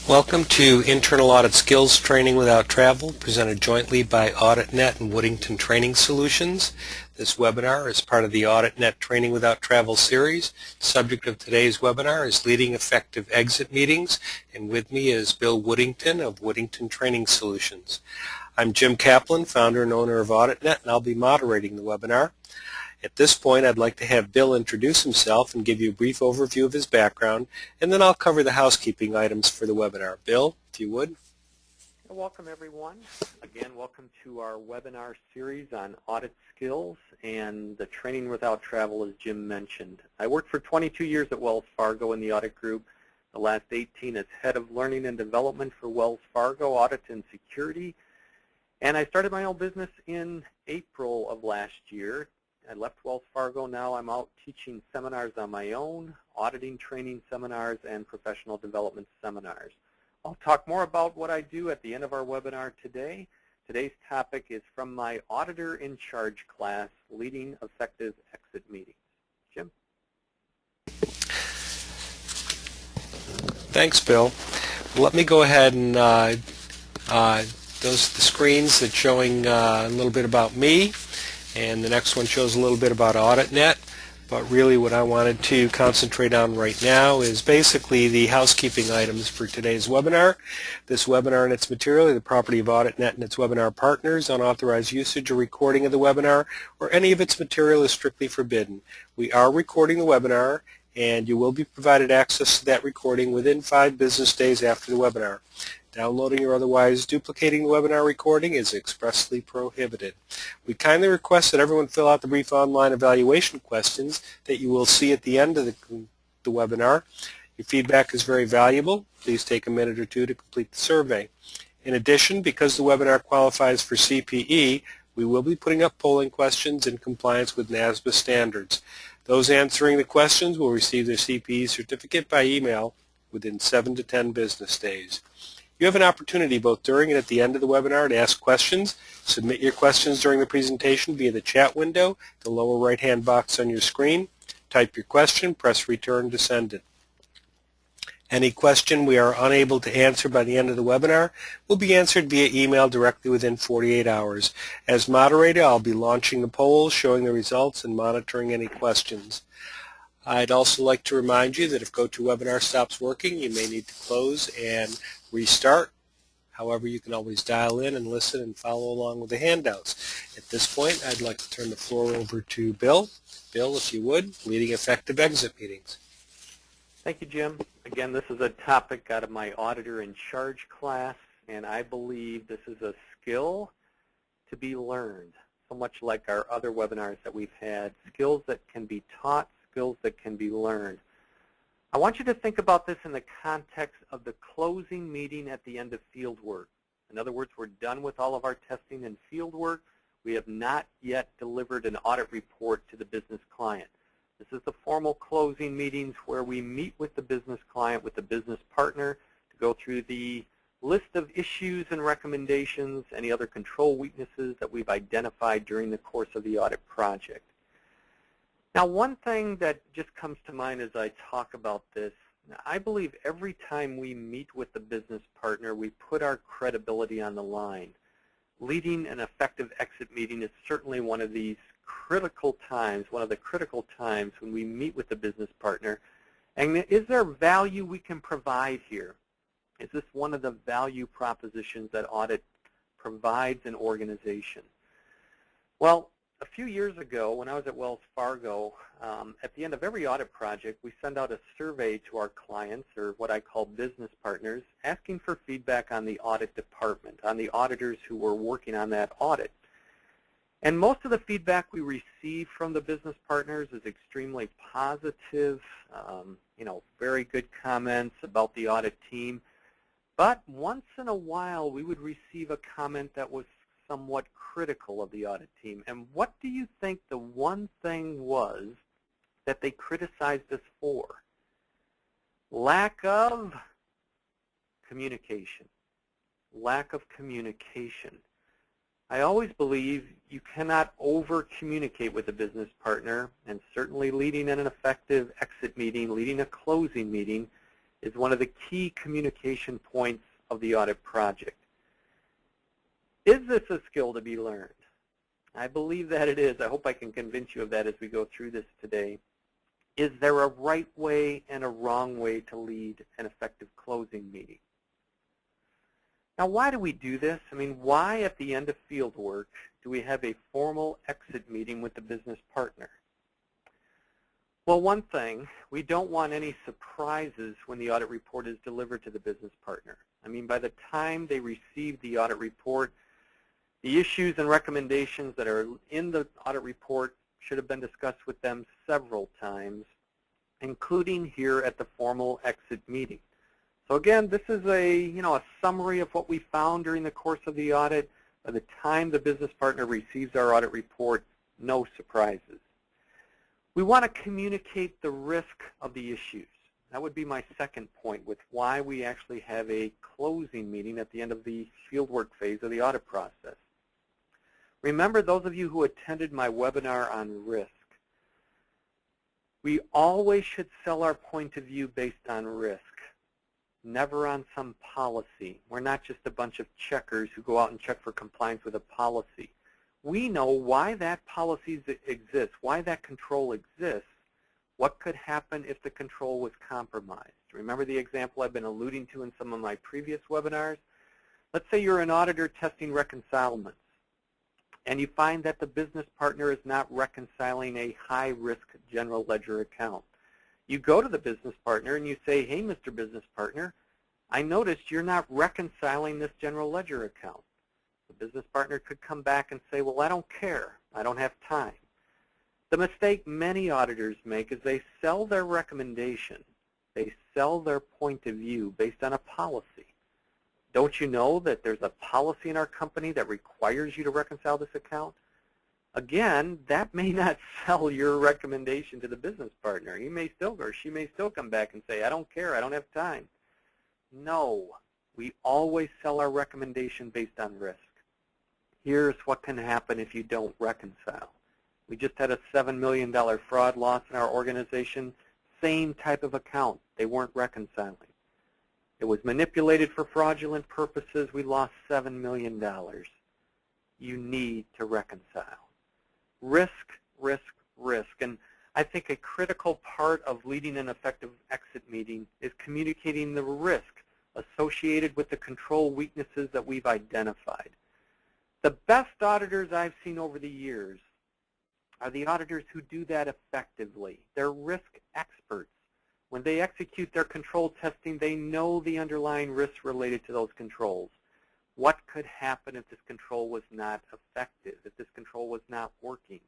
Welcome to Internal Audit Skills Training Without Travel, presented jointly by AuditNet and Woodington Training Solutions. This webinar is part of the AuditNet Training Without Travel series. The subject of today's webinar is Leading Effective Exit Meetings, and with me is Bill Woodington of Woodington Training Solutions. I'm Jim Kaplan, founder and owner of AuditNet, and I'll be moderating the webinar. At this point, I'd like to have Bill introduce himself and give you a brief overview of his background, and then I'll cover the housekeeping items for the webinar. Bill, if you would. Welcome, everyone. Again, welcome to our webinar series on audit skills and the training without travel, as Jim mentioned. I worked for 22 years at Wells Fargo in the audit group, the last 18 as head of learning and development for Wells Fargo Audit and Security, and I started my own business in April of last year. I left Wells Fargo. Now I'm out teaching seminars on my own, auditing training seminars, and professional development seminars. I'll talk more about what I do at the end of our webinar today. Today's topic is from my Auditor in Charge class, Leading Effective Exit Meetings. Jim? Thanks, Bill. Let me go ahead and those are the screens that's showing a little bit about me. And the next one shows a little bit about AuditNet, but really what I wanted to concentrate on right now is basically the housekeeping items for today's webinar. This webinar and its material are the property of AuditNet and its webinar partners. Unauthorized usage or recording of the webinar or any of its material is strictly forbidden. We are recording the webinar, and you will be provided access to that recording within 5 business days after the webinar. Downloading or otherwise duplicating the webinar recording is expressly prohibited. We kindly request that everyone fill out the brief online evaluation questions that you will see at the end of the webinar. Your feedback is very valuable. Please take a minute or two to complete the survey. In addition, because the webinar qualifies for CPE, we will be putting up polling questions in compliance with NASBA standards. Those answering the questions will receive their CPE certificate by email within 7 to 10 business days. You have an opportunity both during and at the end of the webinar to ask questions. Submit your questions during the presentation via the chat window, the lower right-hand box on your screen. Type your question, press return to send it. Any question we are unable to answer by the end of the webinar will be answered via email directly within 48 hours. As moderator, I'll be launching the polls, showing the results, and monitoring any questions. I'd also like to remind you that if GoToWebinar stops working, you may need to close and restart. However, you can always dial in and listen and follow along with the handouts. At this point, I'd like to turn the floor over to Bill. Bill, if you would, Leading Effective Exit Meetings. Thank you, Jim. Again, this is a topic out of my Auditor in Charge class, and I believe this is a skill to be learned, so much like our other webinars that we've had, skills that can be taught, skills that can be learned. I want you to think about this in the context of the closing meeting at the end of field work. In other words, we're done with all of our testing and field work. We have not yet delivered an audit report to the business client. This is the formal closing meetings where we meet with the business client, with the business partner, to go through the list of issues and recommendations, any other control weaknesses that we've identified during the course of the audit project. Now, one thing that just comes to mind as I talk about this, I believe every time we meet with the business partner, we put our credibility on the line. Leading an effective exit meeting is certainly one of these critical times, one of the critical times when we meet with the business partner. And is there value we can provide here? Is this one of the value propositions that audit provides an organization? Well, a few years ago, when I was at Wells Fargo, at the end of every audit project, we send out a survey to our clients, or what I call business partners, asking for feedback on the audit department, on the auditors who were working on that audit. And most of the feedback we receive from the business partners is extremely positive, very good comments about the audit team. But once in a while, we would receive a comment that was somewhat critical of the audit team. And what do you think the one thing was that they criticized us for? Lack of communication. Lack of communication. I always believe you cannot over-communicate with a business partner, and certainly leading an effective exit meeting, leading a closing meeting, is one of the key communication points of the audit project. Is this a skill to be learned? I believe that it is. I hope I can convince you of that as we go through this today. Is there a right way and a wrong way to lead an effective closing meeting? Now, why do we do this? I mean, why at the end of field work do we have a formal exit meeting with the business partner? Well, one thing, we don't want any surprises when the audit report is delivered to the business partner. I mean, by the time they receive the audit report, the issues and recommendations that are in the audit report should have been discussed with them several times, including here at the formal exit meeting. So again, this is a summary of what we found during the course of the audit. By the time the business partner receives our audit report, no surprises. We want to communicate the risk of the issues. That would be my second point with why we actually have a closing meeting at the end of the fieldwork phase of the audit process. Remember, those of you who attended my webinar on risk, we always should sell our point of view based on risk, never on some policy. We're not just a bunch of checkers who go out and check for compliance with a policy. We know why that policy exists, why that control exists, what could happen if the control was compromised. Remember the example I've been alluding to in some of my previous webinars? Let's say you're an auditor testing reconcilements, and you find that the business partner is not reconciling a high-risk general ledger account. You go to the business partner and you say, hey, Mr. Business Partner, I noticed you're not reconciling this general ledger account. The business partner could come back and say, well, I don't care. I don't have time. The mistake many auditors make is they sell their recommendation. They sell their point of view based on a policy. Don't you know that there's a policy in our company that requires you to reconcile this account? Again, that may not sell your recommendation to the business partner. He may still, or she may still come back and say, I don't care, I don't have time. No, we always sell our recommendation based on risk. Here's what can happen if you don't reconcile. We just had a $7 million fraud loss in our organization. Same type of account. They weren't reconciling. It was manipulated for fraudulent purposes. We lost $7 million. You need to reconcile. Risk, risk, risk. And I think a critical part of leading an effective exit meeting is communicating the risk associated with the control weaknesses that we've identified. The best auditors I've seen over the years are the auditors who do that effectively. They're risk experts. When they execute their control testing, they know the underlying risks related to those controls. What could happen if this control was not effective, if this control was not working?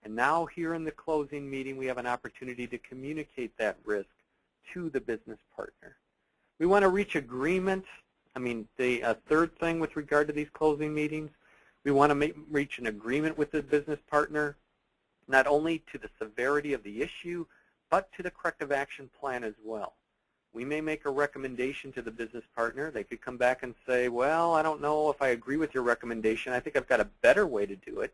And now here in the closing meeting, we have an opportunity to communicate that risk to the business partner. We want to reach agreement. The third thing with regard to these closing meetings, we want to reach an agreement with the business partner, not only to the severity of the issue, but to the corrective action plan as well. We may make a recommendation to the business partner. They could come back and say, well, I don't know if I agree with your recommendation. I think I've got a better way to do it.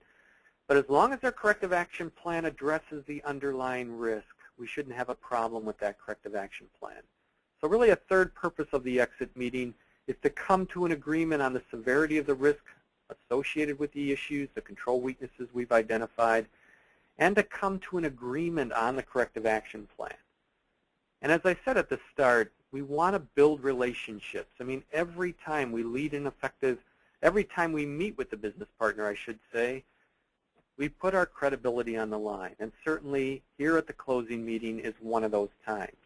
But as long as their corrective action plan addresses the underlying risk, we shouldn't have a problem with that corrective action plan. So really a third purpose of the exit meeting is to come to an agreement on the severity of the risk associated with the issues, the control weaknesses we've identified, and to come to an agreement on the corrective action plan. And as I said at the start, we want to build relationships. Every time we lead an effective, every time we meet with the business partner, I should say, we put our credibility on the line. And certainly here at the closing meeting is one of those times.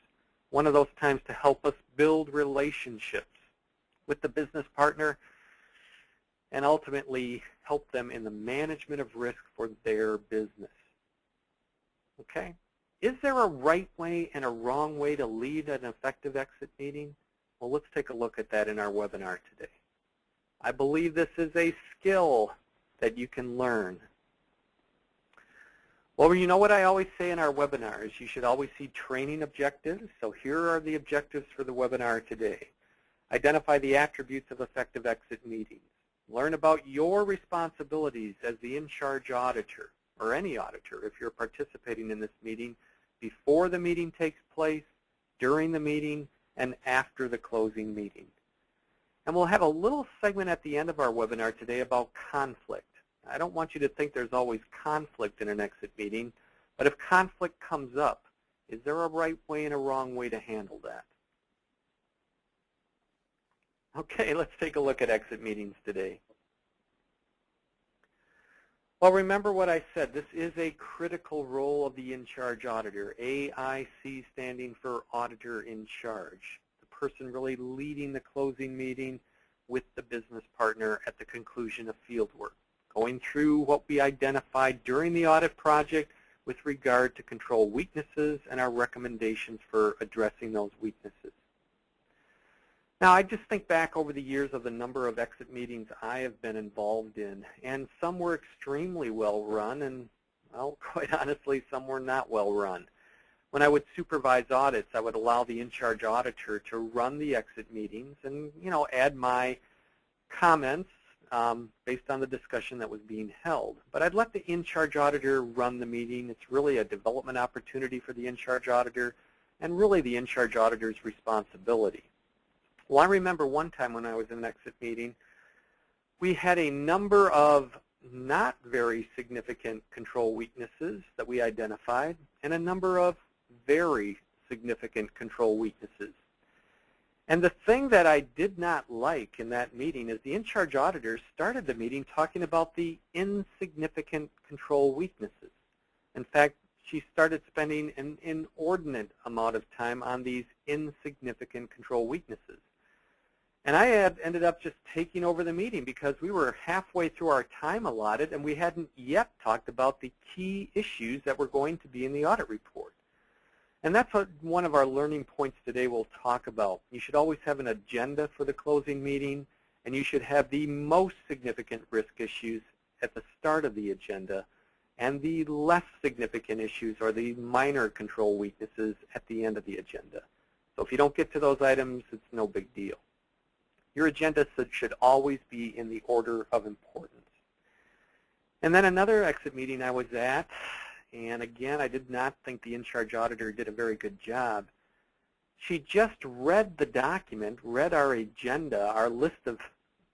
One of those times to help us build relationships with the business partner and ultimately help them in the management of risk for their business. Okay? Is there a right way and a wrong way to lead an effective exit meeting? Well, let's take a look at that in our webinar today. I believe this is a skill that you can learn. Well, you know what I always say in our webinars, you should always see training objectives. So here are the objectives for the webinar today. Identify the attributes of effective exit meetings. Learn about your responsibilities as the in-charge auditor, or any auditor if you're participating in this meeting, before the meeting takes place, during the meeting, and after the closing meeting. And we'll have a little segment at the end of our webinar today about conflict. I don't want you to think there's always conflict in an exit meeting, but if conflict comes up, is there a right way and a wrong way to handle that? Okay, let's take a look at exit meetings today. Well, remember what I said. This is a critical role of the in-charge auditor, AIC standing for Auditor in Charge, the person really leading the closing meeting with the business partner at the conclusion of field work, going through what we identified during the audit project with regard to control weaknesses and our recommendations for addressing those weaknesses. Now, I just think back over the years of the number of exit meetings I have been involved in, and some were extremely well run, and, well, quite honestly, some were not well run. When I would supervise audits, I would allow the in-charge auditor to run the exit meetings and, add my comments based on the discussion that was being held. But I'd let the in-charge auditor run the meeting. It's really a development opportunity for the in-charge auditor, and really the in-charge auditor's responsibility. Well, I remember one time when I was in an exit meeting, we had a number of not very significant control weaknesses that we identified and a number of very significant control weaknesses. And the thing that I did not like in that meeting is the in-charge auditor started the meeting talking about the insignificant control weaknesses. In fact, she started spending an inordinate amount of time on these insignificant control weaknesses. And I had ended up just taking over the meeting because we were halfway through our time allotted and we hadn't yet talked about the key issues that were going to be in the audit report. And that's what one of our learning points today we'll talk about. You should always have an agenda for the closing meeting, and you should have the most significant risk issues at the start of the agenda and the less significant issues or the minor control weaknesses at the end of the agenda. So if you don't get to those items, it's no big deal. Your agenda should always be in the order of importance. And then another exit meeting I was at, and again, I did not think the in-charge auditor did a very good job. She just read the document, read our agenda, our list of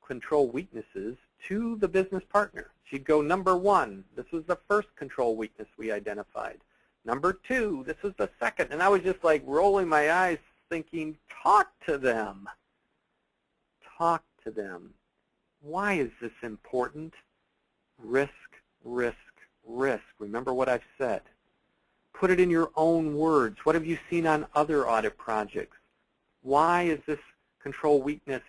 control weaknesses to the business partner. She'd go, number 1, this was the first control weakness we identified. Number 2, this was the second. And I was just like rolling my eyes thinking, talk to them. Talk to them. Why is this important? Risk, risk, risk. Remember what I've said. Put it in your own words. What have you seen on other audit projects? Why is this control weakness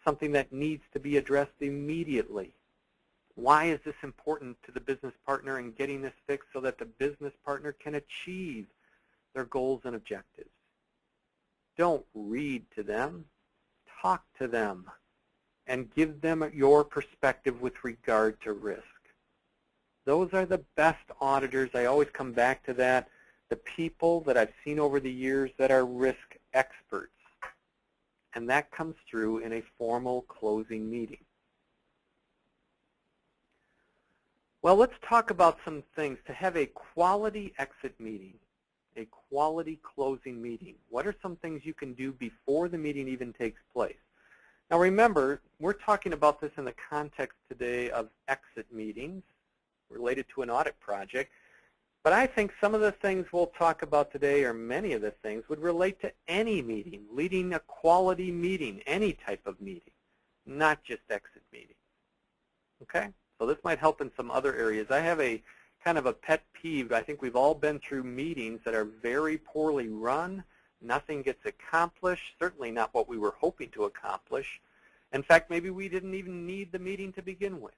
something that needs to be addressed immediately? Why is this important to the business partner in getting this fixed so that the business partner can achieve their goals and objectives? Don't read to them. Talk to them and give them your perspective with regard to risk. Those are the best auditors. I always come back to that. The people that I've seen over the years that are risk experts. And that comes through in a formal closing meeting. Well, let's talk about some things to have a quality exit meeting, a quality closing meeting. What are some things you can do before the meeting even takes place? Now remember, we're talking about this in the context today of exit meetings related to an audit project, but I think some of the things we'll talk about today, or many of the things, would relate to any meeting, leading a quality meeting, any type of meeting, not just exit meetings. Okay? So this might help in some other areas. I have a kind of a pet peeve. I think we've all been through meetings that are very poorly run. Nothing gets accomplished, certainly not what we were hoping to accomplish. In fact, maybe we didn't even need the meeting to begin with.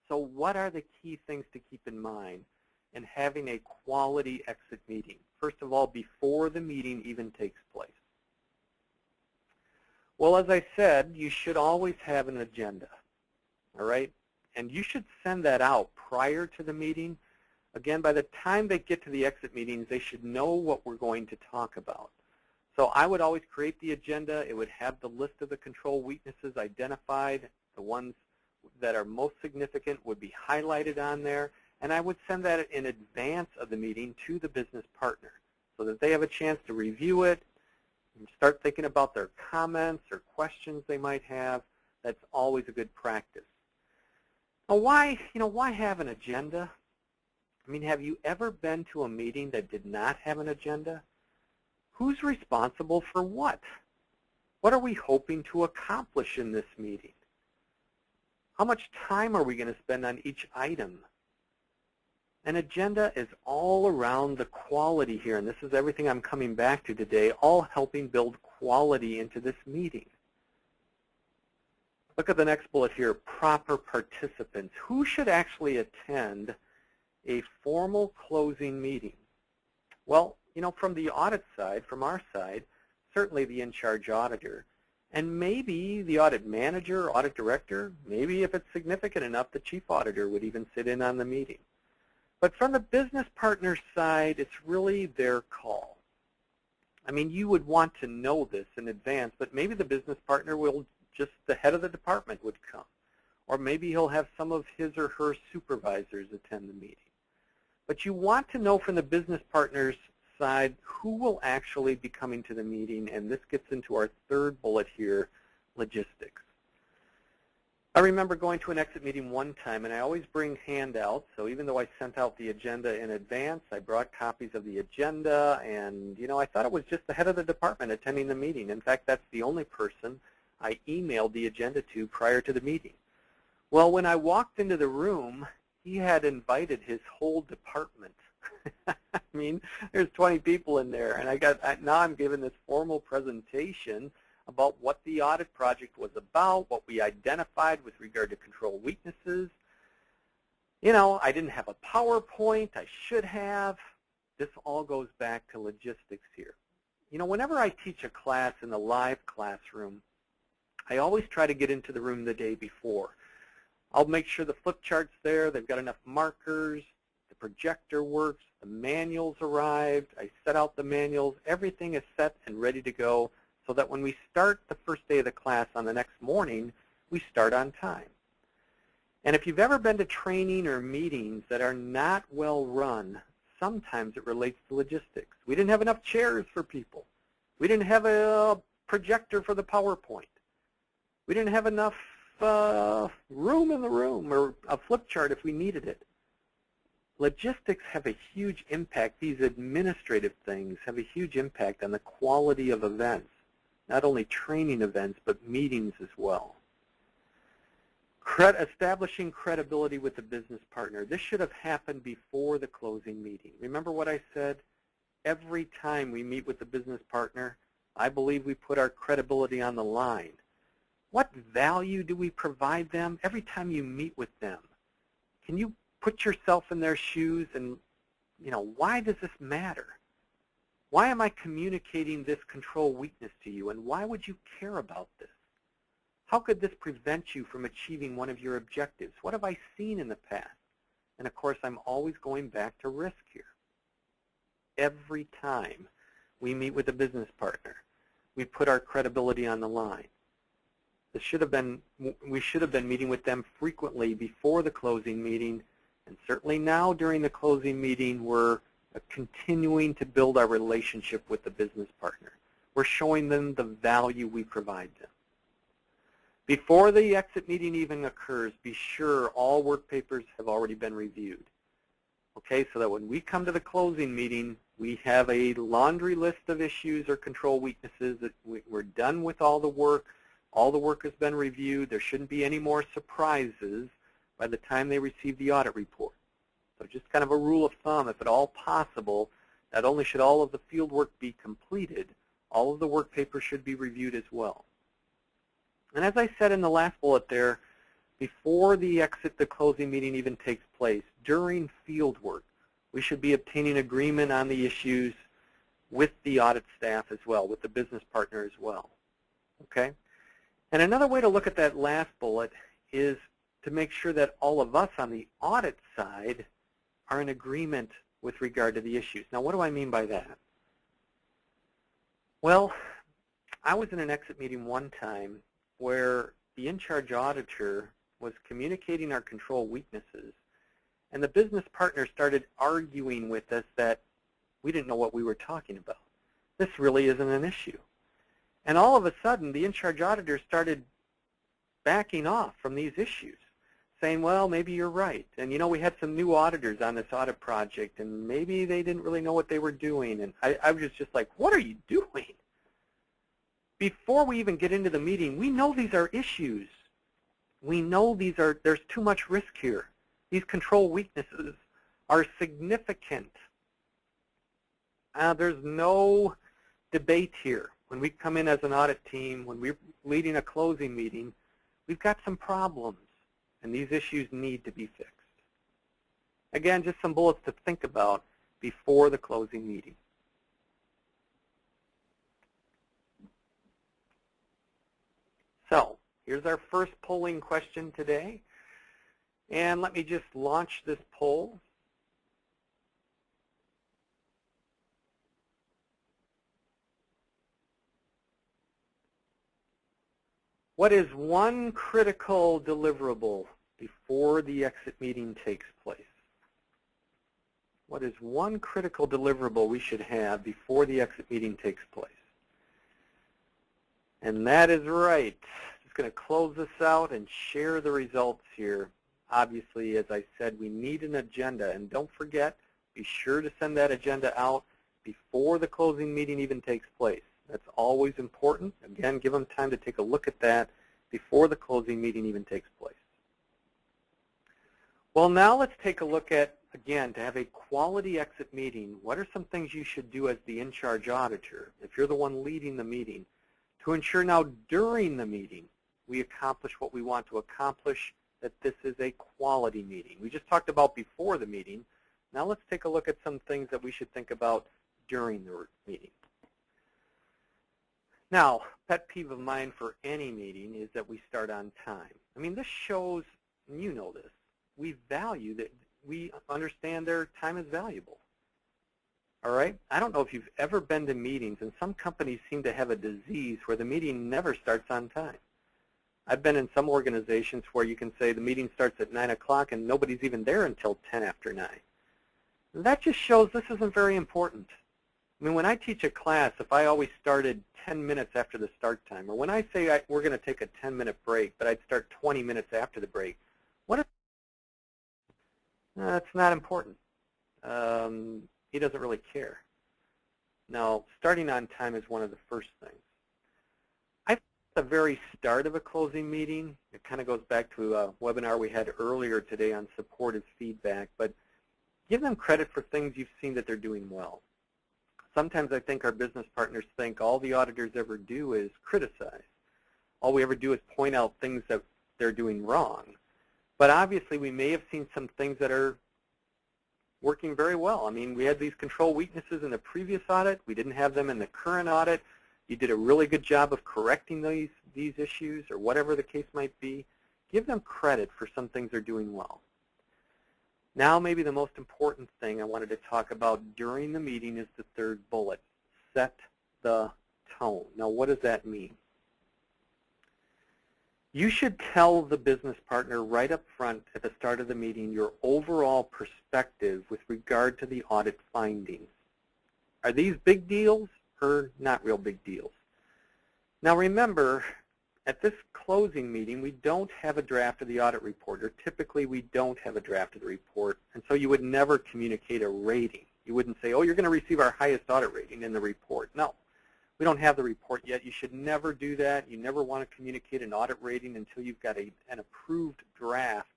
So what are the key things to keep in mind in having a quality exit meeting? First of all, before the meeting even takes place. Well, as I said, you should always have an agenda, all right? And you should send that out prior to the meeting. Again, by the time they get to the exit meetings, they should know what we're going to talk about. So I would always create the agenda. It would have the list of the control weaknesses identified. The ones that are most significant would be highlighted on there. And I would send that in advance of the meeting to the business partner so that they have a chance to review it, and start thinking about their comments or questions they might have. That's always a good practice. Now, why have an agenda? I mean, have you ever been to a meeting that did not have an agenda? Who's responsible for what? What are we hoping to accomplish in this meeting? How much time are we going to spend on each item? An agenda is all around the quality here, and this is everything I'm coming back to today, all helping build quality into this meeting. Look at the next bullet here, proper participants. Who should actually attend a formal closing meeting? Well, from the audit side, from our side, certainly the in-charge auditor, and maybe the audit manager, audit director, maybe if it's significant enough, the chief auditor would even sit in on the meeting. But from the business partner side, it's really their call. I mean, you would want to know this in advance, but maybe the business partner will just, the head of the department would come. Or maybe he'll have some of his or her supervisors attend the meeting. But you want to know from the business partner's side who will actually be coming to the meeting, and this gets into our third bullet here, logistics. I remember going to an exit meeting one time, and I always bring handouts, so even though I sent out the agenda in advance, I brought copies of the agenda, and I thought it was just the head of the department attending the meeting. In fact, that's the only person I emailed the agenda to prior to the meeting. Well, when I walked into the room, he had invited his whole department. I mean, there's 20 people in there, and now I'm giving this formal presentation about what the audit project was about, what we identified with regard to control weaknesses. I didn't have a PowerPoint. I should have. This all goes back to logistics here. Whenever I teach a class in the live classroom, I always try to get into the room the day before. I'll make sure the flip chart's there, they've got enough markers, the projector works, the manuals arrived, I set out the manuals, everything is set and ready to go, so that when we start the first day of the class on the next morning, we start on time. And if you've ever been to training or meetings that are not well run, sometimes it relates to logistics. We didn't have enough chairs for people. We didn't have a projector for the PowerPoint. We didn't have enough room in the room, or a flip chart if we needed it. Logistics have a huge impact. These administrative things have a huge impact on the quality of events. Not only training events, but meetings as well. Establishing credibility with the business partner. This should have happened before the closing meeting. Remember what I said? Every time we meet with the business partner, I believe we put our credibility on the line. What value do we provide them every time you meet with them? Can you put yourself in their shoes and, why does this matter? Why am I communicating this control weakness to you, and why would you care about this? How could this prevent you from achieving one of your objectives? What have I seen in the past? And of course, I'm always going back to risk here. Every time we meet with a business partner, we put our credibility on the line. We should have been meeting with them frequently before the closing meeting, and certainly now during the closing meeting, we're continuing to build our relationship with the business partner. We're showing them the value we provide them. Before the exit meeting even occurs, be sure all work papers have already been reviewed. Okay, so that when we come to the closing meeting, we have a laundry list of issues or control weaknesses that we're done with all the work. All the work has been reviewed. There shouldn't be any more surprises by the time they receive the audit report. So just kind of a rule of thumb, if at all possible, not only should all of the field work be completed, all of the work papers should be reviewed as well. And as I said in the last bullet there, before the closing meeting even takes place, during field work, we should be obtaining agreement on the issues with the audit staff as well, with the business partner as well. Okay? And another way to look at that last bullet is to make sure that all of us on the audit side are in agreement with regard to the issues. Now, what do I mean by that? Well, I was in an exit meeting one time where the in-charge auditor was communicating our control weaknesses, and the business partner started arguing with us that we didn't know what we were talking about. This really isn't an issue. And all of a sudden, the in-charge auditor started backing off from these issues, saying, well, maybe you're right. And, you know, we had some new auditors on this audit project, and maybe they didn't really know what they were doing. And I was just like, what are you doing? Before we even get into the meeting, we know these are issues. We know there's too much risk here. These control weaknesses are significant. There's no debate here. When we come in as an audit team, when we're leading a closing meeting, we've got some problems, and these issues need to be fixed. Again, just some bullets to think about before the closing meeting. So here's our first polling question today. And let me just launch this poll. What is one critical deliverable before the exit meeting takes place? What is one critical deliverable we should have before the exit meeting takes place? And that is right. Just going to close this out and share the results here. Obviously, as I said, we need an agenda. And don't forget, be sure to send that agenda out before the closing meeting even takes place. That's always important. Again, give them time to take a look at that before the closing meeting even takes place. Well, now let's take a look at, again, to have a quality exit meeting, what are some things you should do as the in-charge auditor, if you're the one leading the meeting, to ensure now during the meeting we accomplish what we want to accomplish, that this is a quality meeting. We just talked about before the meeting. Now let's take a look at some things that we should think about during the meeting. Now, pet peeve of mine for any meeting is that we start on time. I mean, this shows, and you know this, we value that, we understand their time is valuable. All right? I don't know if you've ever been to meetings, and some companies seem to have a disease where the meeting never starts on time. I've been in some organizations where you can say the meeting starts at 9 o'clock and nobody's even there until 10 after 9. And that just shows this isn't very important. I mean, when I teach a class, if I always started 10 minutes after the start time, or when I say we're going to take a 10-minute break, but I'd start 20 minutes after the break, what if that's not important? He doesn't really care. Now, starting on time is one of the first things. At the very start of a closing meeting, it kind of goes back to a webinar we had earlier today on supportive feedback, but give them credit for things you've seen that they're doing well. Sometimes I think our business partners think all the auditors ever do is criticize. All we ever do is point out things that they're doing wrong. But obviously we may have seen some things that are working very well. I mean, we had these control weaknesses in the previous audit. We didn't have them in the current audit. You did a really good job of correcting these issues, or whatever the case might be. Give them credit for some things they're doing well. Now, maybe the most important thing I wanted to talk about during the meeting is the third bullet, set the tone. Now, what does that mean? You should tell the business partner right up front at the start of the meeting your overall perspective with regard to the audit findings. Are these big deals or not real big deals? Now remember, at this closing meeting, we don't have a draft of the audit report, or typically we don't have a draft of the report, and so you would never communicate a rating. You wouldn't say, oh, you're going to receive our highest audit rating in the report. No. We don't have the report yet. You should never do that. You never want to communicate an audit rating until you've got an approved draft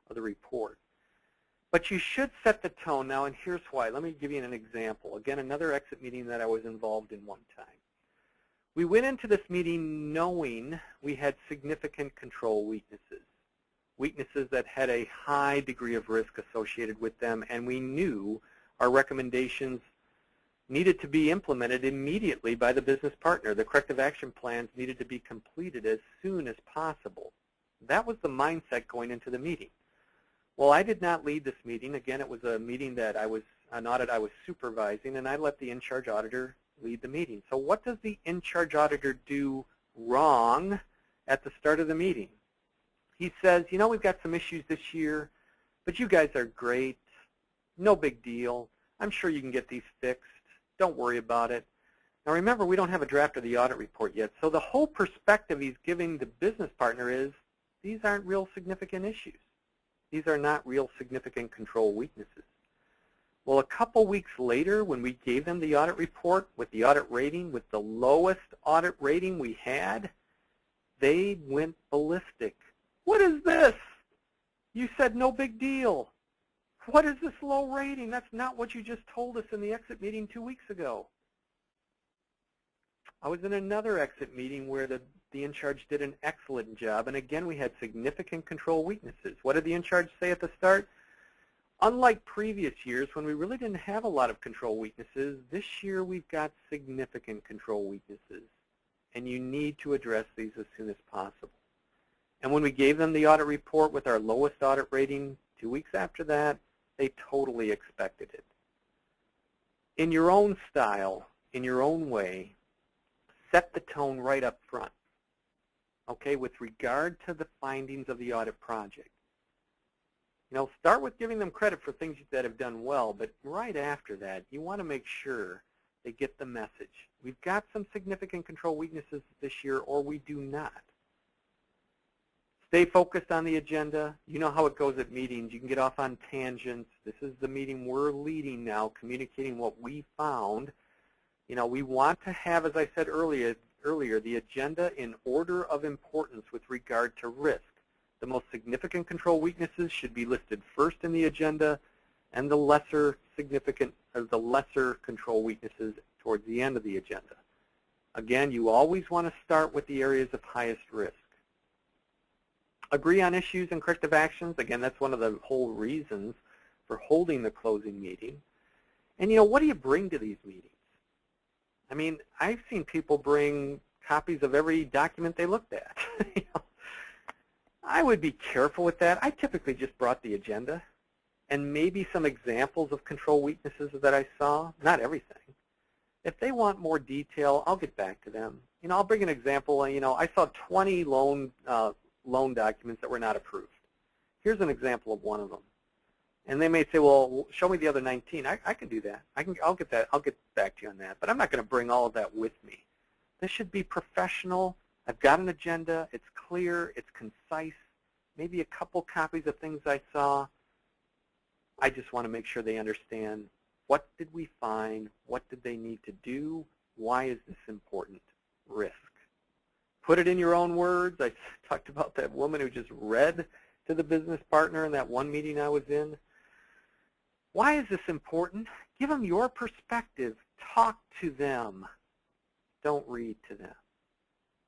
of the report. But you should set the tone now, and here's why. Let me give you an example. Again, another exit meeting that I was involved in one time. We went into this meeting knowing we had significant control weaknesses, weaknesses that had a high degree of risk associated with them, and we knew our recommendations needed to be implemented immediately by the business partner. The corrective action plans needed to be completed as soon as possible. That was the mindset going into the meeting. Well, I did not lead this meeting. Again, it was a meeting that an audit I was supervising, and I let the in-charge auditor lead the meeting. So what does the in-charge auditor do wrong at the start of the meeting? He says, you know, we've got some issues this year, but you guys are great. No big deal. I'm sure you can get these fixed. Don't worry about it. Now remember, we don't have a draft of the audit report yet, so the whole perspective he's giving the business partner is these aren't real significant issues. These are not real significant control weaknesses. Well, a couple weeks later, when we gave them the audit report with the audit rating, with the lowest audit rating we had, they went ballistic. What is this? You said no big deal. What is this low rating? That's not what you just told us in the exit meeting 2 weeks ago. I was in another exit meeting where the in-charge did an excellent job, and again, we had significant control weaknesses. What did the in-charge say at the start? Unlike previous years when we really didn't have a lot of control weaknesses, this year we've got significant control weaknesses, and you need to address these as soon as possible. And when we gave them the audit report with our lowest audit rating 2 weeks after that, they totally expected it. In your own style, in your own way, set the tone right up front, okay, with regard to the findings of the audit project. You know, start with giving them credit for things that have done well, but right after that, you want to make sure they get the message. We've got some significant control weaknesses this year, or we do not. Stay focused on the agenda. You know how it goes at meetings. You can get off on tangents. This is the meeting we're leading now, communicating what we found. You know, we want to have, as I said earlier, the agenda in order of importance with regard to risk. The most significant control weaknesses should be listed first in the agenda, and the lesser significant, or the lesser control weaknesses towards the end of the agenda. Again, you always want to start with the areas of highest risk. Agree on issues and corrective actions. Again, that's one of the whole reasons for holding the closing meeting. And you know, what do you bring to these meetings? I mean, I've seen people bring copies of every document they looked at. You know, I would be careful with that. I typically just brought the agenda and maybe some examples of control weaknesses that I saw, not everything. If they want more detail, I'll get back to them. You know, I'll bring an example. You know, I saw 20 loan documents that were not approved. Here's an example of one of them. And they may say, well, show me the other 19. I can do that. I'll get back to you on that. But I'm not going to bring all of that with me. This should be professional. I've got an agenda. It's clear. It's concise. Maybe a couple copies of things I saw. I just want to make sure they understand, what did we find? What did they need to do? Why is this important? Risk. Put it in your own words. I talked about that woman who just read to the business partner in that one meeting I was in. Why is this important? Give them your perspective. Talk to them. Don't read to them.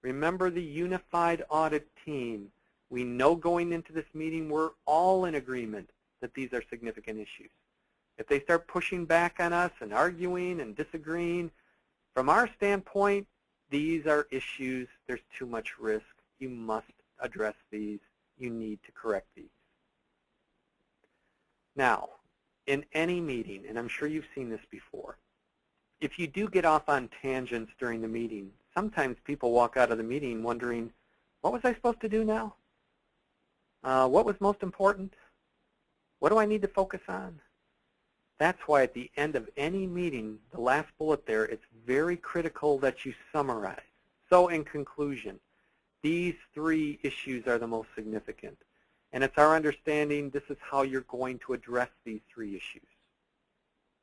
Remember the unified audit team. We know going into this meeting we're all in agreement that these are significant issues. If they start pushing back on us and arguing and disagreeing, from our standpoint, these are issues. There's too much risk. You must address these. You need to correct these. Now, in any meeting, and I'm sure you've seen this before, if you do get off on tangents during the meeting, sometimes people walk out of the meeting wondering, what was I supposed to do now? What was most important? What do I need to focus on? That's why at the end of any meeting, the last bullet there, it's very critical that you summarize. So in conclusion, these three issues are the most significant. And it's our understanding this is how you're going to address these three issues.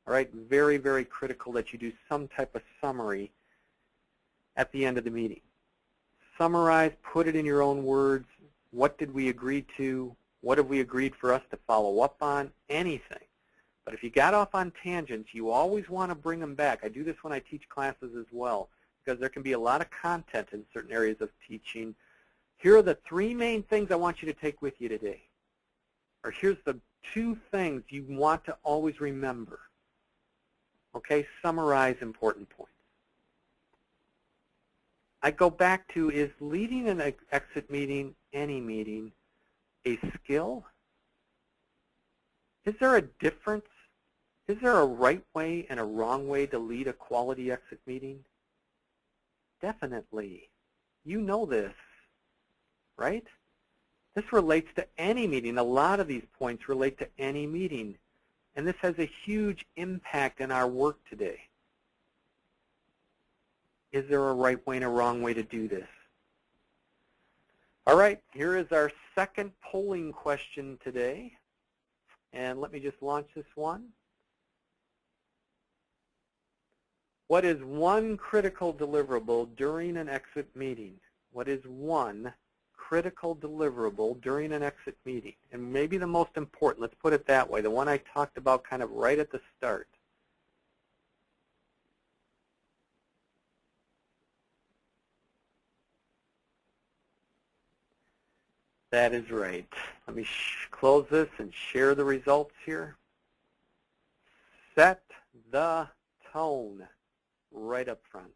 All right, very, very critical that you do some type of summary at the end of the meeting. Summarize, put it in your own words. What did we agree to? What have we agreed for us to follow up on? Anything. But if you got off on tangents, you always want to bring them back. I do this when I teach classes as well, because there can be a lot of content in certain areas of teaching. Here are the three main things I want you to take with you today. Or here's the two things you want to always remember. Okay, summarize important points. I go back to, is leading an exit meeting, any meeting, a skill? Is there a difference? Is there a right way and a wrong way to lead a quality exit meeting? Definitely. You know this, right? This relates to any meeting. A lot of these points relate to any meeting. And this has a huge impact in our work today. Is there a right way and a wrong way to do this? All right, here is our second polling question today. And let me just launch this one. What is one critical deliverable during an exit meeting? What is one critical deliverable during an exit meeting? And maybe the most important, let's put it that way, the one I talked about kind of right at the start. That is right. Let me close this and share the results here. Set the tone right up front.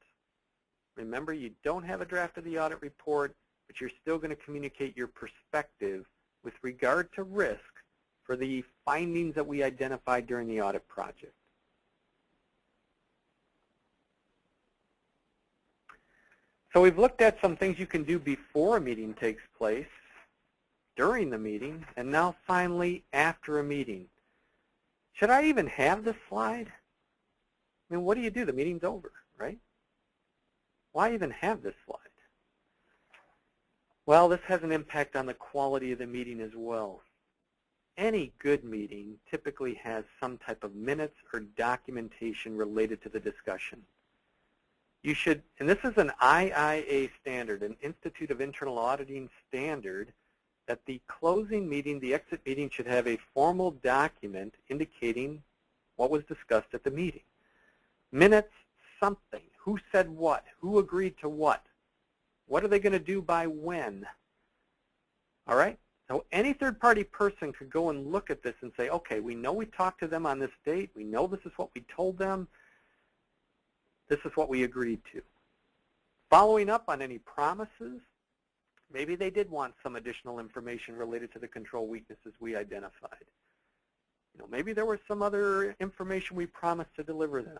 Remember, you don't have a draft of the audit report, but you're still going to communicate your perspective with regard to risk for the findings that we identified during the audit project. So we've looked at some things you can do before a meeting takes place, during the meeting, and now finally after a meeting. Should I even have this slide? I mean, what do you do? The meeting's over, right? Why even have this slide? Well, this has an impact on the quality of the meeting as well. Any good meeting typically has some type of minutes or documentation related to the discussion. You should, and this is an IIA standard, an Institute of Internal Auditing standard, that the closing meeting, the exit meeting, should have a formal document indicating what was discussed at the meeting. Minutes, something. Who said what? Who agreed to what? What are they going to do by when? All right? So any third-party person could go and look at this and say, okay, we know we talked to them on this date. We know this is what we told them. This is what we agreed to. Following up on any promises, maybe they did want some additional information related to the control weaknesses we identified. You know, maybe there was some other information we promised to deliver them.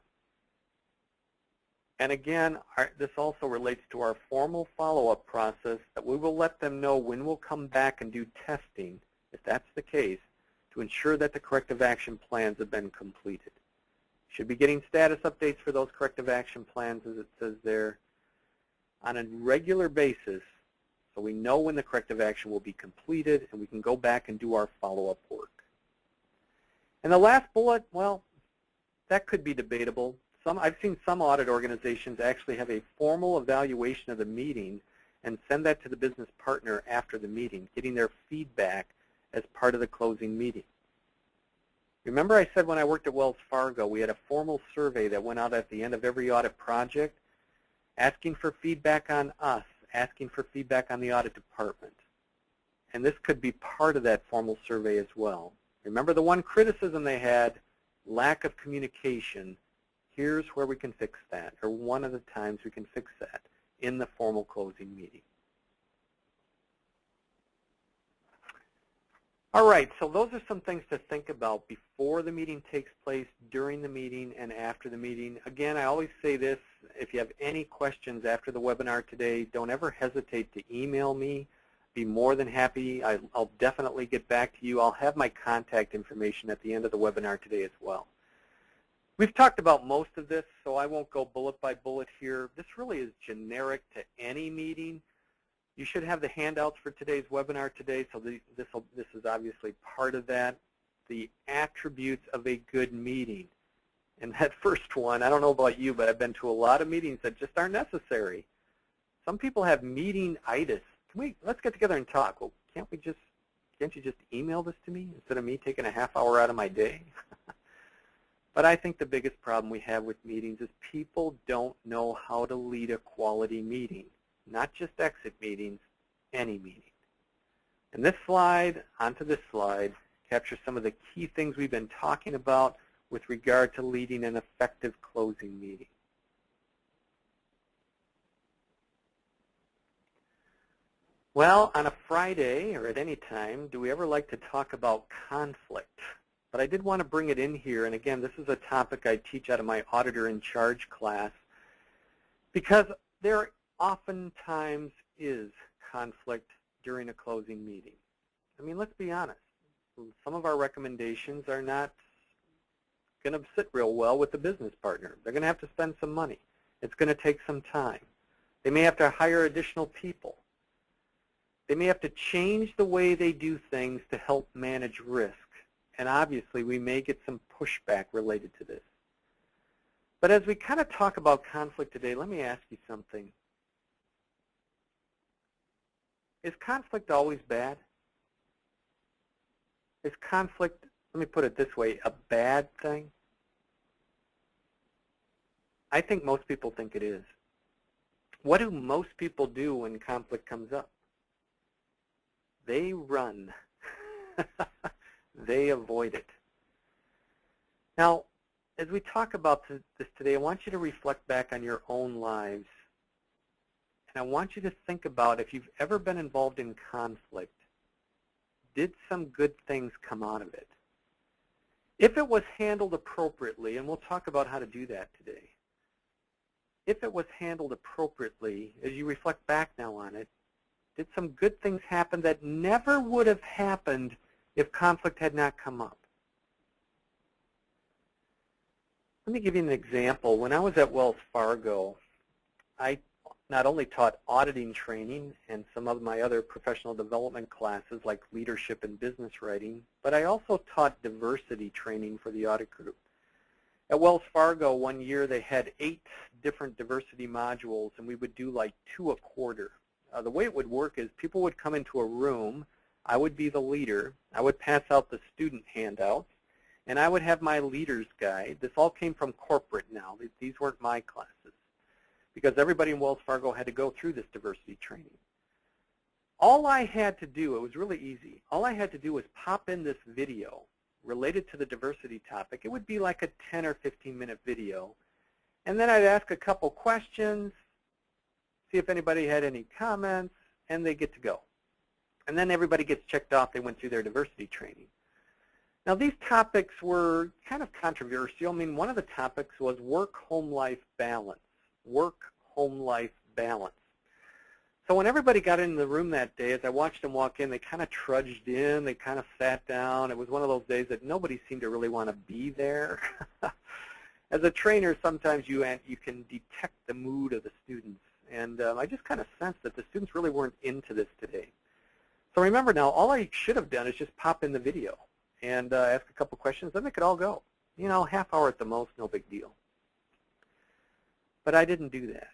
And again, this also relates to our formal follow-up process that we will let them know when we'll come back and do testing, if that's the case, to ensure that the corrective action plans have been completed. Should be getting status updates for those corrective action plans, as it says there, on a regular basis, so we know when the corrective action will be completed and we can go back and do our follow-up work. And the last bullet, well, that could be debatable. I've seen some audit organizations actually have a formal evaluation of the meeting and send that to the business partner after the meeting, getting their feedback as part of the closing meeting. Remember I said when I worked at Wells Fargo, we had a formal survey that went out at the end of every audit project, asking for feedback on us, asking for feedback on the audit department. And this could be part of that formal survey as well. Remember the one criticism they had, lack of communication. Here's where we can fix that, or one of the times we can fix that in the formal closing meeting. All right, so those are some things to think about before the meeting takes place, during the meeting, and after the meeting. Again, I always say this, if you have any questions after the webinar today, don't ever hesitate to email me. Be more than happy. I'll definitely get back to you. I'll have my contact information at the end of the webinar today as well. We've talked about most of this, so I won't go bullet by bullet here. This really is generic to any meeting. You should have the handouts for today's webinar today, so this is obviously part of that. The attributes of a good meeting. And that first one, I don't know about you, but I've been to a lot of meetings that just aren't necessary. Some people have meeting-itis. Let's get together and talk. Well, can't you just email this to me instead of me taking a half hour out of my day? But I think the biggest problem we have with meetings is people don't know how to lead a quality meeting, not just exit meetings, any meeting. And this slide, onto this slide, captures some of the key things we've been talking about with regard to leading an effective closing meeting. Well, on a Friday, or at any time, do we ever like to talk about conflict? But I did want to bring it in here, and again, this is a topic I teach out of my Auditor in Charge class, because there oftentimes is conflict during a closing meeting. I mean, let's be honest. Some of our recommendations are not going to sit real well with the business partner. They're going to have to spend some money. It's going to take some time. They may have to hire additional people. They may have to change the way they do things to help manage risk. And obviously, we may get some pushback related to this. But as we kind of talk about conflict today, let me ask you something. Is conflict always bad? Is conflict, let me put it this way, a bad thing? I think most people think it is. What do most people do when conflict comes up? They run. They avoid it. Now, as we talk about this today, I want you to reflect back on your own lives. And I want you to think about if you've ever been involved in conflict, did some good things come out of it? If it was handled appropriately, and we'll talk about how to do that today, if it was handled appropriately, as you reflect back now on it, did some good things happen that never would have happened if conflict had not come up? Let me give you an example. When I was at Wells Fargo, I not only taught auditing training and some of my other professional development classes like leadership and business writing, but I also taught diversity training for the audit group. At Wells Fargo, one year they had 8 different diversity modules, and we would do like 2 a quarter. The way it would work is people would come into a room, I would be the leader, I would pass out the student handouts, and I would have my leader's guide. This all came from corporate now. These weren't my classes, because everybody in Wells Fargo had to go through this diversity training. All I had to do, it was really easy, all I had to do was pop in this video related to the diversity topic. It would be like a 10 or 15-minute video. And then I'd ask a couple questions, see if anybody had any comments, and they get to go. And then everybody gets checked off they went through their diversity training. Now, these topics were kind of controversial. I mean, one of the topics was work-home-life balance. Work-home-life balance. So when everybody got in the room that day, as I watched them walk in, they kind of trudged in, they kind of sat down. It was one of those days that nobody seemed to really want to be there. As a trainer, sometimes you can detect the mood of the students. And I just kind of sensed that the students really weren't into this today. So remember now, all I should have done is just pop in the video and ask a couple questions, then they could all go. You know, half hour at the most, no big deal. But I didn't do that.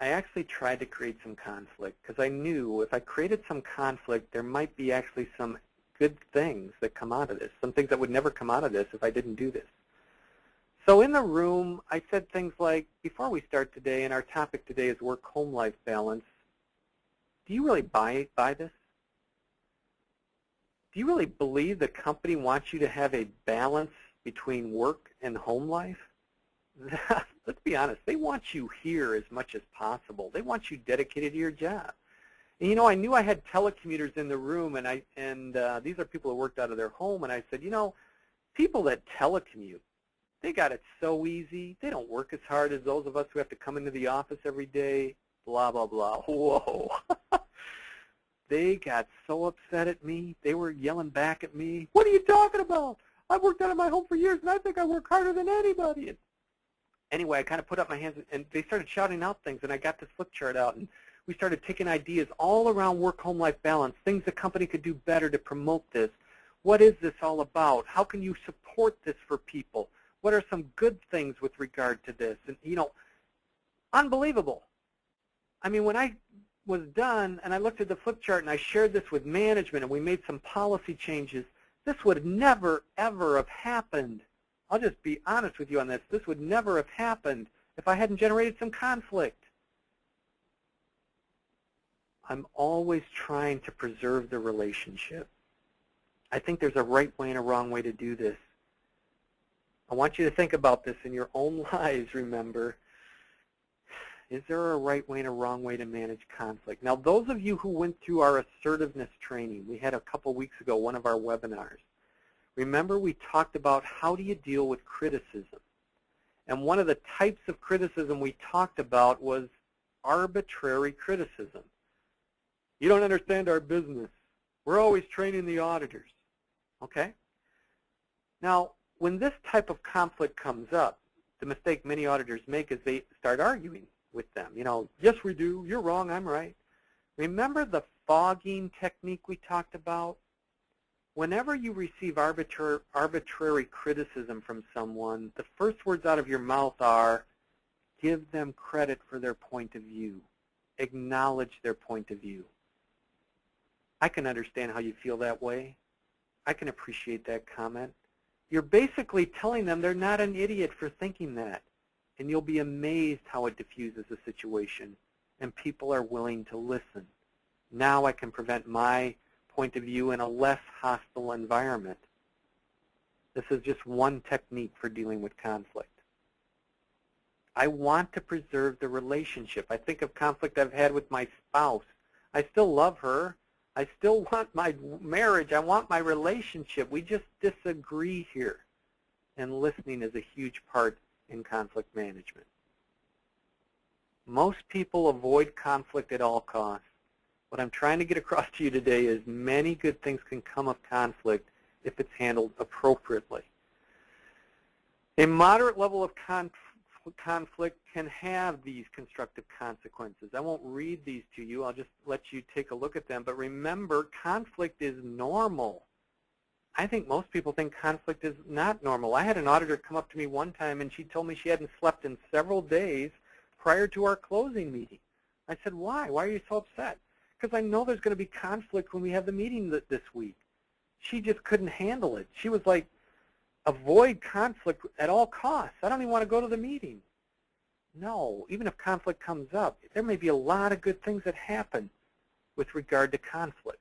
I actually tried to create some conflict because I knew if I created some conflict, there might be actually some good things that come out of this, some things that would never come out of this if I didn't do this. So in the room, I said things like, before we start today, and our topic today is work-home life balance, do you really buy this? Do you really believe the company wants you to have a balance between work and home life? Let's be honest, they want you here as much as possible. They want you dedicated to your job. And you know, I knew I had telecommuters in the room, and these are people who worked out of their home, and I said, you know, people that telecommute, they got it so easy. They don't work as hard as those of us who have to come into the office every day, blah, blah, blah. Whoa. They got so upset at me. They were yelling back at me. What are you talking about? I've worked out of my home for years, and I think I work harder than anybody. And anyway, I kind of put up my hands, and they started shouting out things, and I got this flip chart out, and we started taking ideas all around work-home life balance, things the company could do better to promote this. What is this all about? How can you support this for people? What are some good things with regard to this? And, you know, unbelievable. I mean, when I was done and I looked at the flip chart and I shared this with management and we made some policy changes, this would never, ever have happened. I'll just be honest with you on this. This would never have happened if I hadn't generated some conflict. I'm always trying to preserve the relationship. I think there's a right way and a wrong way to do this. I want you to think about this in your own lives, remember. Is there a right way and a wrong way to manage conflict? Now, those of you who went through our assertiveness training, we had a couple weeks ago, one of our webinars. Remember, we talked about how do you deal with criticism. And one of the types of criticism we talked about was arbitrary criticism. You don't understand our business. We're always training the auditors. Okay? Now, when this type of conflict comes up, the mistake many auditors make is they start arguing with them. Yes, we do. You're wrong. I'm right. Remember the fogging technique we talked about? Whenever you receive arbitrary criticism from someone, the first words out of your mouth are, give them credit for their point of view. Acknowledge their point of view. I can understand how you feel that way. I can appreciate that comment. You're basically telling them they're not an idiot for thinking that. And you'll be amazed how it diffuses the situation. And people are willing to listen. Now I can present my point of view in a less hostile environment. This is just one technique for dealing with conflict. I want to preserve the relationship. I think of conflict I've had with my spouse. I still love her. I still want my marriage. I want my relationship. We just disagree here. And listening is a huge part in conflict management. Most people avoid conflict at all costs. What I'm trying to get across to you today is many good things can come of conflict if it's handled appropriately. A moderate level of conflict can have these constructive consequences. I won't read these to you. I'll just let you take a look at them. But remember, conflict is normal. I think most people think conflict is not normal. I had an auditor come up to me one time, and she told me she hadn't slept in several days prior to our closing meeting. I said, why? Why are you so upset? Because I know there's going to be conflict when we have the meeting this week. She just couldn't handle it. She was like, avoid conflict at all costs. I don't even want to go to the meeting. No, even if conflict comes up, there may be a lot of good things that happen with regard to conflict.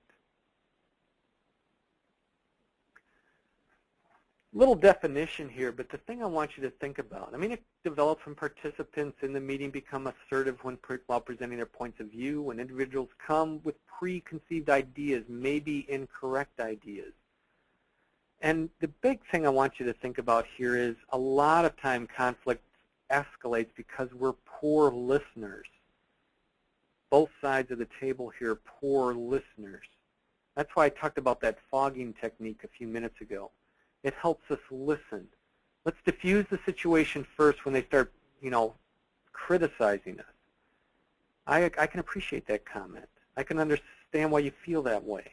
Little definition here, but the thing I want you to think about, it develops when participants in the meeting become assertive while presenting their points of view, when individuals come with preconceived ideas, maybe incorrect ideas. And the big thing I want you to think about here is a lot of time conflict escalates because we're poor listeners. Both sides of the table here, poor listeners. That's why I talked about that fogging technique a few minutes ago. It helps us listen. Let's diffuse the situation first when they start, criticizing us. I can appreciate that comment. I can understand why you feel that way.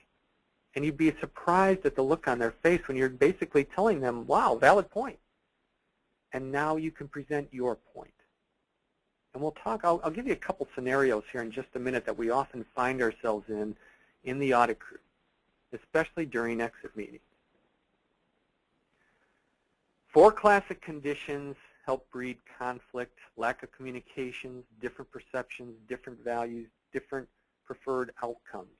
And you'd be surprised at the look on their face when you're basically telling them, wow, valid point. And now you can present your point. And we'll talk, I'll give you a couple scenarios here in just a minute that we often find ourselves in the audit group, especially during exit meetings. 4 classic conditions help breed conflict: lack of communications, different perceptions, different values, different preferred outcomes.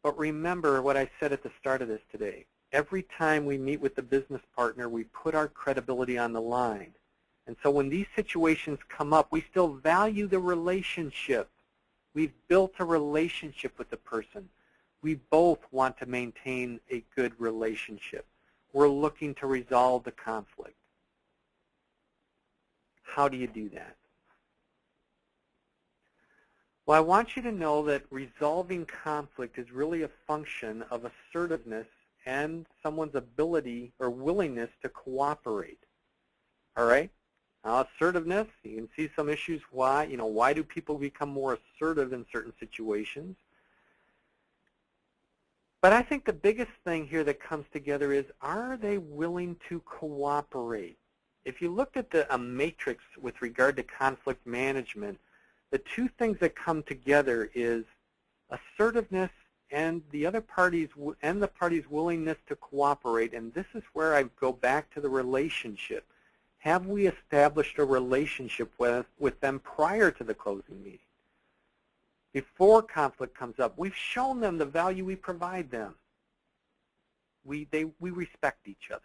But remember what I said at the start of this today. Every time we meet with the business partner, we put our credibility on the line. And so when these situations come up, we still value the relationship. We've built a relationship with the person. We both want to maintain a good relationship. We're looking to resolve the conflict. How do you do that? Well, I want you to know that resolving conflict is really a function of assertiveness and someone's ability or willingness to cooperate. All right? Now, assertiveness, you can see some issues why. Why do people become more assertive in certain situations? But I think the biggest thing here that comes together is, are they willing to cooperate? If you looked at a matrix with regard to conflict management, the 2 things that come together is assertiveness and the party's willingness to cooperate. And this is where I go back to the relationship. Have we established a relationship with them prior to the closing meeting? Before conflict comes up, we've shown them the value we provide them. We respect each other.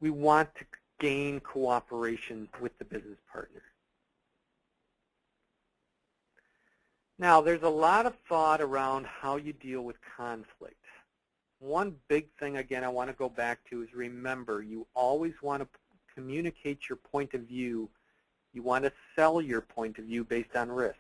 We want to gain cooperation with the business partner. Now, there's a lot of thought around how you deal with conflict. One big thing, again, I want to go back to is remember, you always want to communicate your point of view. You want to sell your point of view based on risk.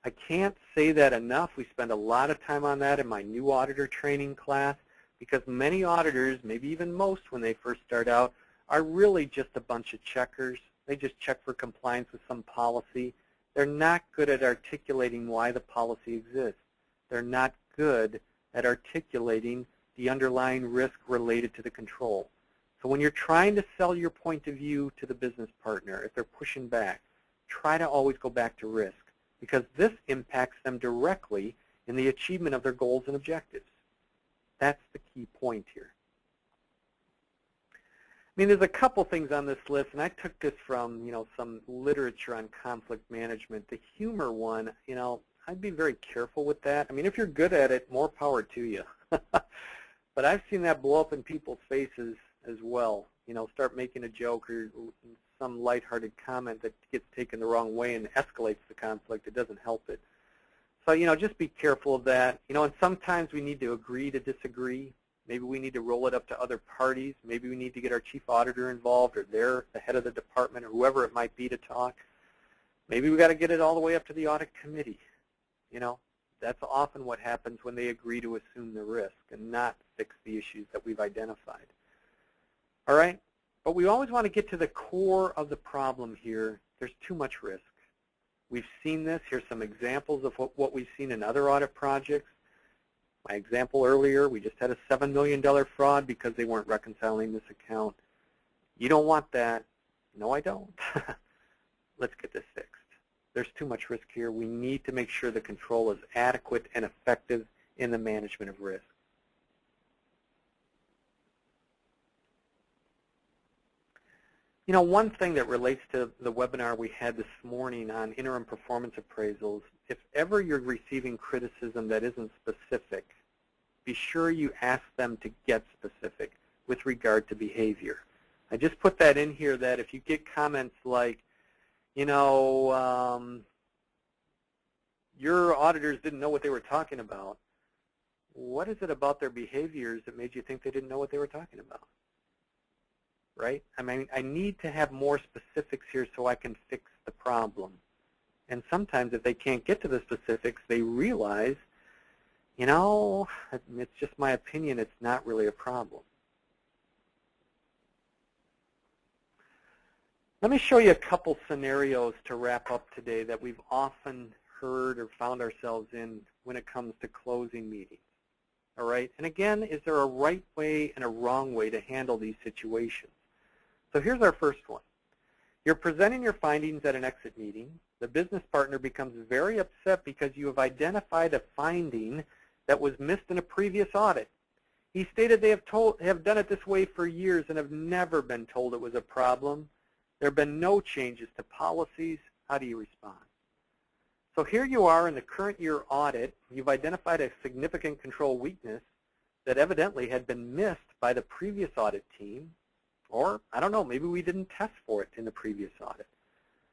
I can't say that enough. We spend a lot of time on that in my new auditor training class because many auditors, maybe even most when they first start out, are really just a bunch of checkers. They just check for compliance with some policy. They're not good at articulating why the policy exists. They're not good at articulating the underlying risk related to the control. So when you're trying to sell your point of view to the business partner, if they're pushing back, try to always go back to risk, because this impacts them directly in the achievement of their goals and objectives. That's the key point here. I mean, there's a couple things on this list, and I took this from, some literature on conflict management. The humor one, I'd be very careful with that. I mean, if you're good at it, more power to you. But I've seen that blow up in people's faces as well. Start making a joke or some lighthearted comment that gets taken the wrong way and escalates the conflict. It doesn't help it. So, just be careful of that. And sometimes we need to agree to disagree. Maybe we need to roll it up to other parties. Maybe we need to get our chief auditor involved, or the head of the department, or whoever it might be to talk. Maybe we got to get it all the way up to the audit committee. That's often what happens when they agree to assume the risk and not fix the issues that we've identified. All right? But we always want to get to the core of the problem here. There's too much risk. We've seen this. Here's some examples of what we've seen in other audit projects. My example earlier, we just had a $7 million fraud because they weren't reconciling this account. You don't want that. No, I don't. Let's get this fixed. There's too much risk here. We need to make sure the control is adequate and effective in the management of risk. One thing that relates to the webinar we had this morning on interim performance appraisals, if ever you're receiving criticism that isn't specific, be sure you ask them to get specific with regard to behavior. I just put that in here that if you get comments like, your auditors didn't know what they were talking about, what is it about their behaviors that made you think they didn't know what they were talking about? Right? I mean, I need to have more specifics here so I can fix the problem. And sometimes if they can't get to the specifics, they realize, it's just my opinion, it's not really a problem. Let me show you a couple scenarios to wrap up today that we've often heard or found ourselves in when it comes to closing meetings. All right? And again, is there a right way and a wrong way to handle these situations? So here's our first one. You're presenting your findings at an exit meeting. The business partner becomes very upset because you have identified a finding that was missed in a previous audit. He stated they have done it this way for years and have never been told it was a problem. There have been no changes to policies. How do you respond? So here you are in the current year audit. You've identified a significant control weakness that evidently had been missed by the previous audit team. Or, I don't know, maybe we didn't test for it in the previous audit.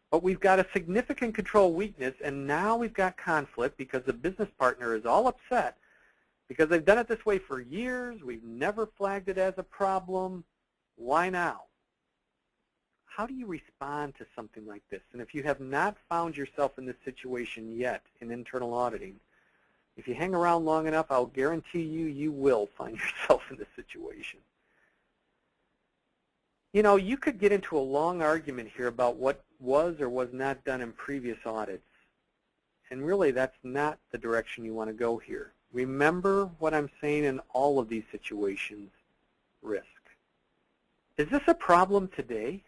But we've got a significant control weakness, and now we've got conflict because the business partner is all upset because they've done it this way for years. We've never flagged it as a problem. Why now? How do you respond to something like this? And if you have not found yourself in this situation yet in internal auditing, if you hang around long enough, I'll guarantee you will find yourself in this situation. You could get into a long argument here about what was or was not done in previous audits. And really, that's not the direction you want to go here. Remember what I'm saying in all of these situations, risk. Is this a problem today?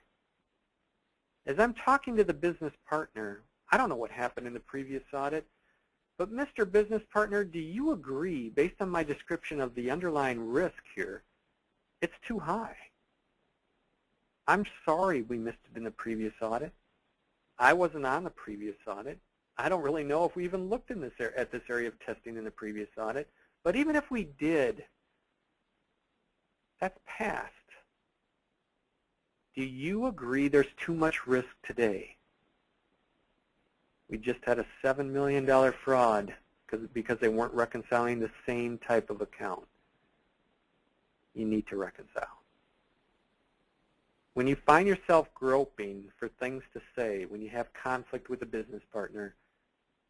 As I'm talking to the business partner, I don't know what happened in the previous audit, but Mr. Business Partner, do you agree, based on my description of the underlying risk here, it's too high? I'm sorry we missed it in the previous audit. I wasn't on the previous audit. I don't really know if we even looked in at this area of testing in the previous audit. But even if we did, that's past. Do you agree there's too much risk today? We just had a $7 million fraud because they weren't reconciling the same type of account. You need to reconcile. When you find yourself groping for things to say, when you have conflict with a business partner,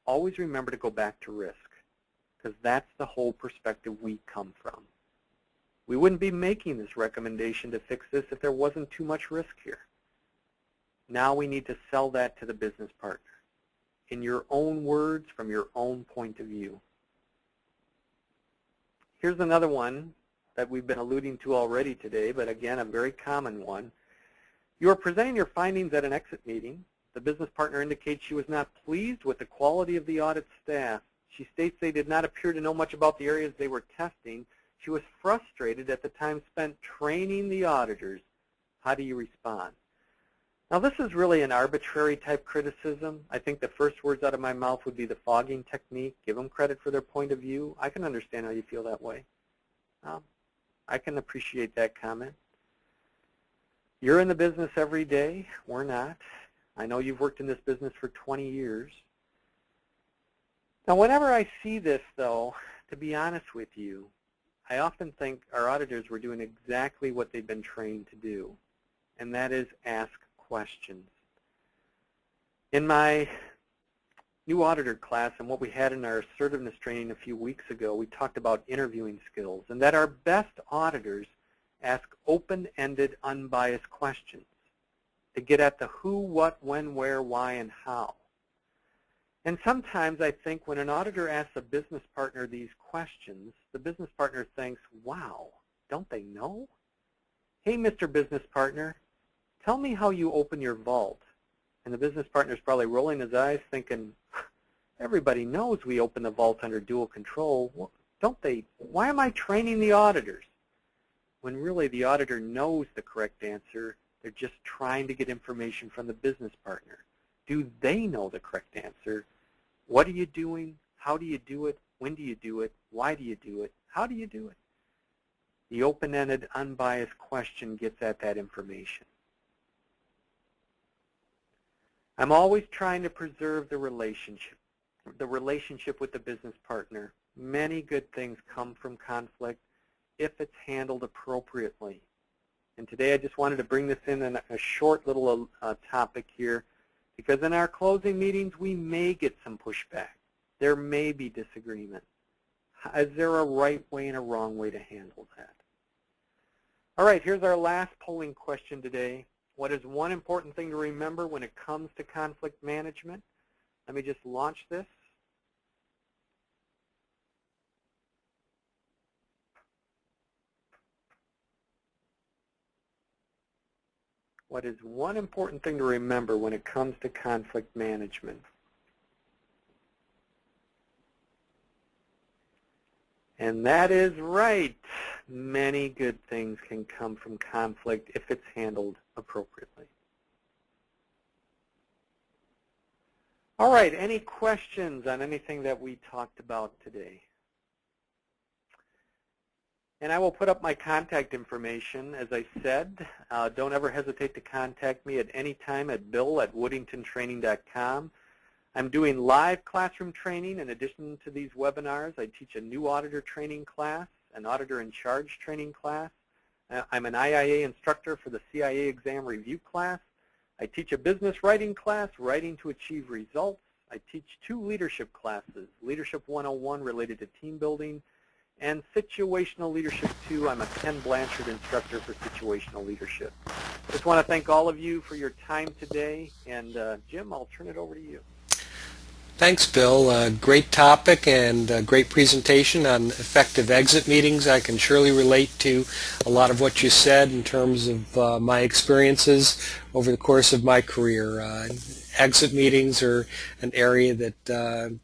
always remember to go back to risk, because that's the whole perspective we come from. We wouldn't be making this recommendation to fix this if there wasn't too much risk here. Now we need to sell that to the business partner in your own words, from your own point of view. Here's another one that we've been alluding to already today, but again, a very common one. You are presenting your findings at an exit meeting. The business partner indicates she was not pleased with the quality of the audit staff. She states they did not appear to know much about the areas they were testing. She was frustrated at the time spent training the auditors. How do you respond? Now, this is really an arbitrary type criticism. I think the first words out of my mouth would be the fogging technique. Give them credit for their point of view. I can understand how you feel that way. I can appreciate that comment. You're in the business every day. We're not. I know you've worked in this business for 20 years. Now, whenever I see this, though, to be honest with you, I often think our auditors were doing exactly what they've been trained to do, and that is ask questions. In my new auditor class and what we had in our assertiveness training a few weeks ago, we talked about interviewing skills and that our best auditors ask open-ended, unbiased questions to get at the who, what, when, where, why, and how. And sometimes I think when an auditor asks a business partner these questions, the business partner thinks, wow, don't they know? Hey, Mr. Business Partner, tell me how you open your vault. And the business partner's probably rolling his eyes thinking, everybody knows we open the vault under dual control. Well, don't they? Why am I training the auditors? When really the auditor knows the correct answer, they're just trying to get information from the business partner. Do they know the correct answer? What are you doing? How do you do it? When do you do it? Why do you do it? How do you do it? The open-ended, unbiased question gets at that information. I'm always trying to preserve the relationship with the business partner. Many good things come from conflict if it's handled appropriately. And today I just wanted to bring this in a short little topic here, because in our closing meetings we may get some pushback. There may be disagreement. Is there a right way and a wrong way to handle that? All right, here's our last polling question today. What is one important thing to remember when it comes to conflict management? Let me just launch this. What is one important thing to remember when it comes to conflict management? And that is right. Many good things can come from conflict if it's handled appropriately. All right, any questions on anything that we talked about today? And I will put up my contact information. As I said, don't ever hesitate to contact me at any time at bill@woodingtontraining.com. I'm doing live classroom training in addition to these webinars. I teach a new auditor training class, an auditor in charge training class. I'm an IIA instructor for the CIA exam review class. I teach a business writing class, Writing to Achieve Results. I teach 2 leadership classes, Leadership 101 related to team building, and Situational Leadership 2. I'm a Ken Blanchard instructor for situational leadership. Just want to thank all of you for your time today, and Jim, I'll turn it over to you. Thanks, Bill. Great topic and great presentation on effective exit meetings. I can surely relate to a lot of what you said in terms of my experiences over the course of my career. Exit meetings are an area that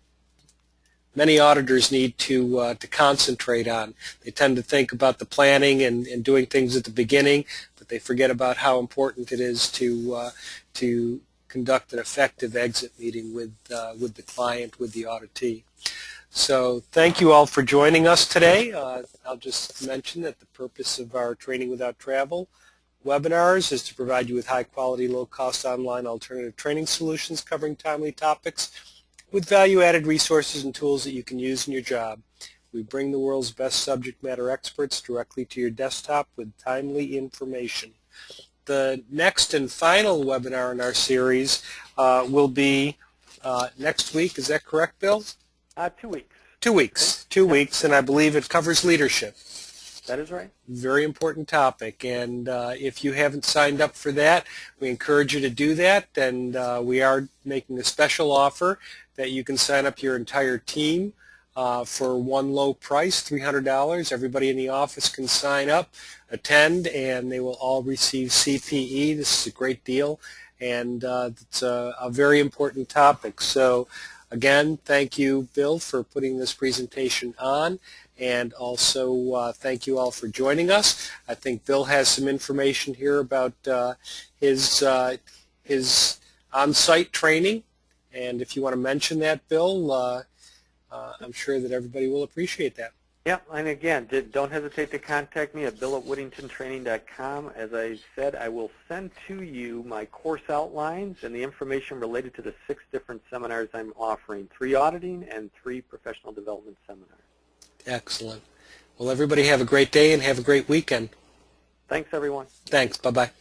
many auditors need to concentrate on. They tend to think about the planning and doing things at the beginning, but they forget about how important it is to conduct an effective exit meeting with the client, with the auditee. So thank you all for joining us today. I'll just mention that the purpose of our Training Without Travel webinars is to provide you with high-quality, low-cost online alternative training solutions covering timely topics with value-added resources and tools that you can use in your job. We bring the world's best subject matter experts directly to your desktop with timely information. The next and final webinar in our series will be next week. Is that correct, Bill? 2 weeks. 2 weeks. Okay. 2 weeks, and I believe it covers leadership. That is right. Very important topic, and if you haven't signed up for that, we encourage you to do that, and we are making a special offer that you can sign up your entire team for one low price, $300. Everybody in the office can sign up, attend, and they will all receive CPE. This is a great deal, and it's a very important topic. So again, thank you, Bill, for putting this presentation on. And also thank you all for joining us. I think Bill has some information here about his on-site training. And if you want to mention that, Bill, I'm sure that everybody will appreciate that. Yeah, and again, don't hesitate to contact me at bill@whittingtontraining.com. As I said, I will send to you my course outlines and the information related to the 6 different seminars I'm offering, 3 auditing and 3 professional development seminars. Excellent. Well, everybody have a great day and have a great weekend. Thanks, everyone. Thanks. Bye-bye.